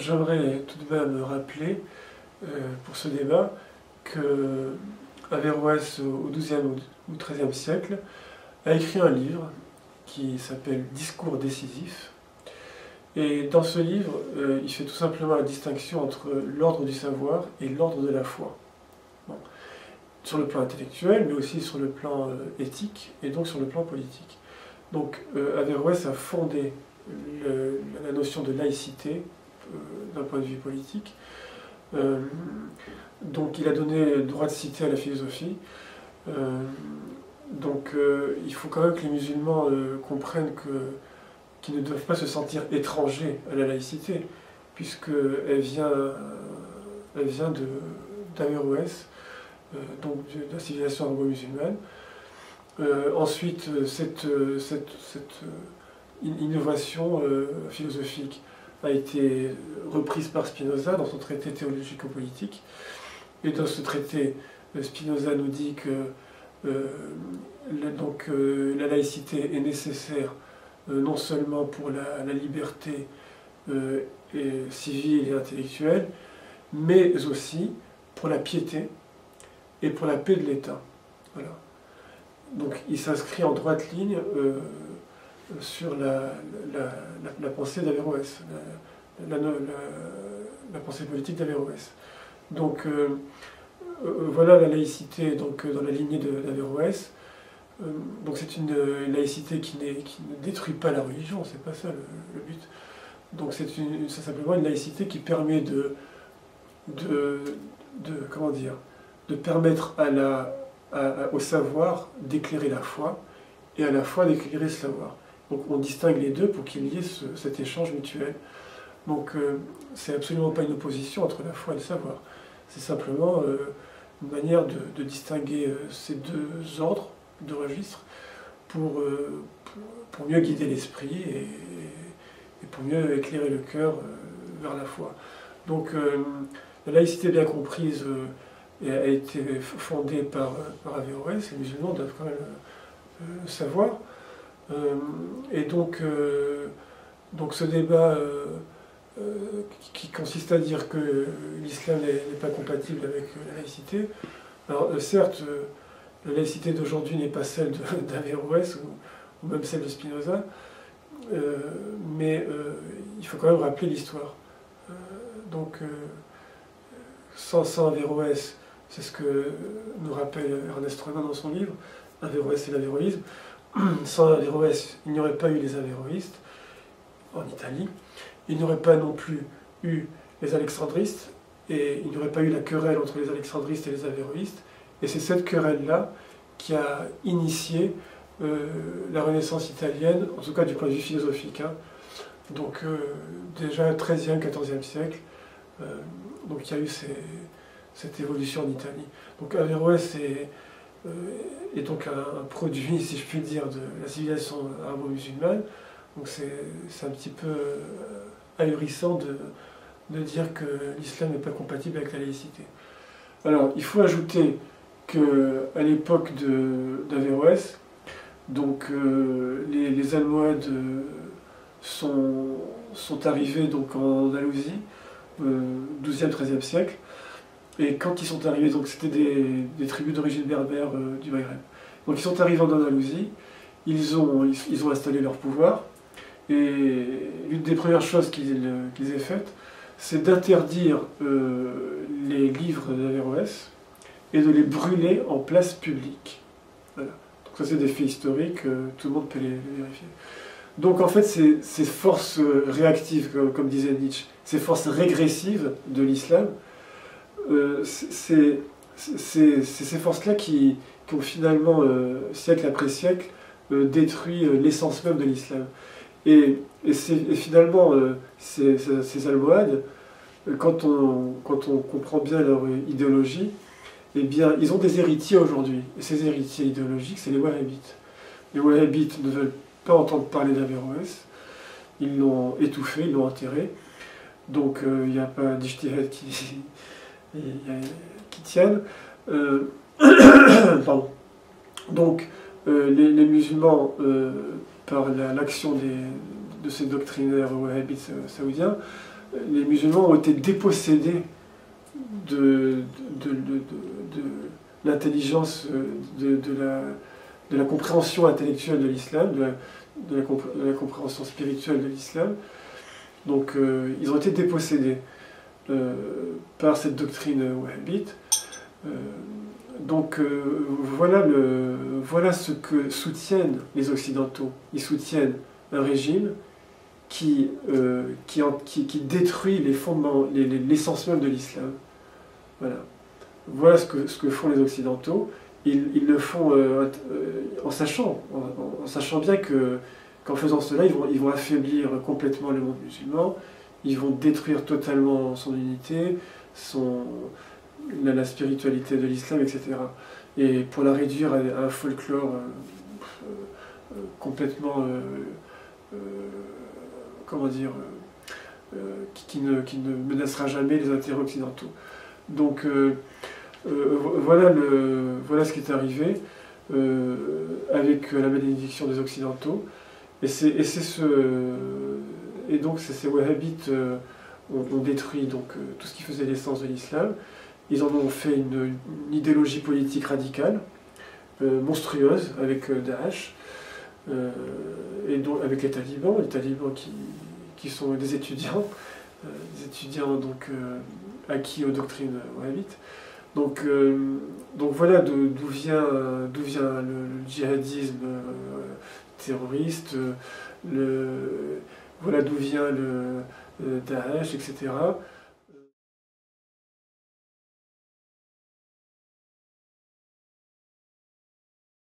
j'aimerais tout de même rappeler, pour ce débat, que Averroès, au XIIe ou XIIIe siècle, a écrit un livre qui s'appelle Discours décisif. Et dans ce livre, il fait tout simplement la distinction entre l'ordre du savoir et l'ordre de la foi. Bon. Sur le plan intellectuel, mais aussi sur le plan éthique, et donc sur le plan politique. Donc Averroès a fondé la notion de laïcité d'un point de vue politique. Donc il a donné le droit de cité à la philosophie. Il faut quand même que les musulmans comprennent qu'ils ne doivent pas se sentir étrangers à la laïcité, puisqu'elle vient d'Averroès, donc de la civilisation arabo-musulmane. Ensuite, cette innovation philosophique a été reprise par Spinoza dans son traité théologico-politique. Et dans ce traité, Spinoza nous dit que la laïcité est nécessaire non seulement pour la liberté civile et intellectuelle, mais aussi pour la piété et pour la paix de l'État. Voilà. Donc il s'inscrit en droite ligne sur la pensée d'Averroès, la pensée politique d'Averroès. Donc voilà la laïcité donc, dans la lignée d'Averroès. Donc c'est une laïcité qui ne détruit pas la religion, c'est pas ça le but. Donc c'est simplement une laïcité qui permet comment dire, de permettre au savoir d'éclairer la foi, et à la foi d'éclairer le savoir. Donc on distingue les deux pour qu'il y ait cet échange mutuel. Donc c'est absolument pas une opposition entre la foi et le savoir. C'est simplement une manière de distinguer ces deux ordres, deux registres, pour mieux guider l'esprit et pour mieux éclairer le cœur vers la foi. Donc la laïcité bien comprise a été fondée par Averroès. Les musulmans doivent quand même le savoir. Et donc ce débat qui consiste à dire que l'islam n'est pas compatible avec la laïcité. Alors certes, la laïcité d'aujourd'hui n'est pas celle d'Averroès ou même celle de Spinoza, mais il faut quand même rappeler l'histoire. Sans Averroès, c'est ce que nous rappelle Ernest Renan dans son livre, Averroès et l'avéroïsme. Sans Averroès, il n'y aurait pas eu les avéroïstes en Italie, il n'y aurait pas non plus eu les alexandristes, et il n'y aurait pas eu la querelle entre les alexandristes et les avéroïstes, et c'est cette querelle-là qui a initié la Renaissance italienne, en tout cas du point de vue philosophique. Hein. Donc déjà 13e, 14e siècle, donc il y a eu cette évolution en Italie. Donc Averroès est donc un produit, si je puis dire, de la civilisation arabo-musulmane. Donc c'est un petit peu ahurissant de dire que l'islam n'est pas compatible avec la laïcité. Alors, il faut ajouter qu'à l'époque d'Averroès, donc les Almohades sont arrivés donc en Andalousie, 12e, 13e siècle. Et quand ils sont arrivés, donc c'était des tribus d'origine berbère du Maghreb. Donc ils sont arrivés en Andalousie, ils ont installé leur pouvoir, et l'une des premières choses qu'ils aient faites, c'est d'interdire les livres d'Averroès et de les brûler en place publique. Voilà. Donc ça c'est des faits historiques, tout le monde peut les vérifier. Donc en fait ces forces réactives, comme disait Nietzsche, ces forces régressives de l'islam, c'est ces forces-là qui ont finalement, siècle après siècle, détruit l'essence même de l'islam. Et finalement, ces Almohades, quand on comprend bien leur idéologie, eh bien, ils ont des héritiers aujourd'hui. Et ces héritiers idéologiques, c'est les Wahhabites. Les Wahhabites ne veulent pas entendre parler d'Averroès. Ils l'ont étouffé, ils l'ont enterré. Donc, il n'y a pas d'ijtihad qui tiennent. Pardon. Donc, les musulmans, par l'action de ces doctrinaires wahhabites saoudiens, les musulmans ont été dépossédés de l'intelligence, de la compréhension intellectuelle de l'islam, de la compréhension spirituelle de l'islam. Donc ils ont été dépossédés par cette doctrine wahhabite. Donc voilà ce que soutiennent les Occidentaux. Ils soutiennent un régime qui détruit les fondements, l'essence même de l'islam. Voilà ce que font les Occidentaux. Ils le font en sachant bien qu'en faisant cela, ils vont affaiblir complètement le monde musulman, ils vont détruire totalement son unité, la spiritualité de l'islam, etc. Et pour la réduire à un folklore complètement, comment dire, qui ne menacera jamais les intérêts occidentaux. Donc voilà ce qui est arrivé avec la bénédiction des Occidentaux. Et donc ces wahhabites ont détruit donc, tout ce qui faisait l'essence de l'islam. Ils en ont fait une idéologie politique radicale, monstrueuse, avec Daesh, et donc avec les talibans qui sont des étudiants donc, acquis aux doctrines wahhabites. Donc voilà d'où vient le djihadisme terroriste, voilà d'où vient le Daesh, etc.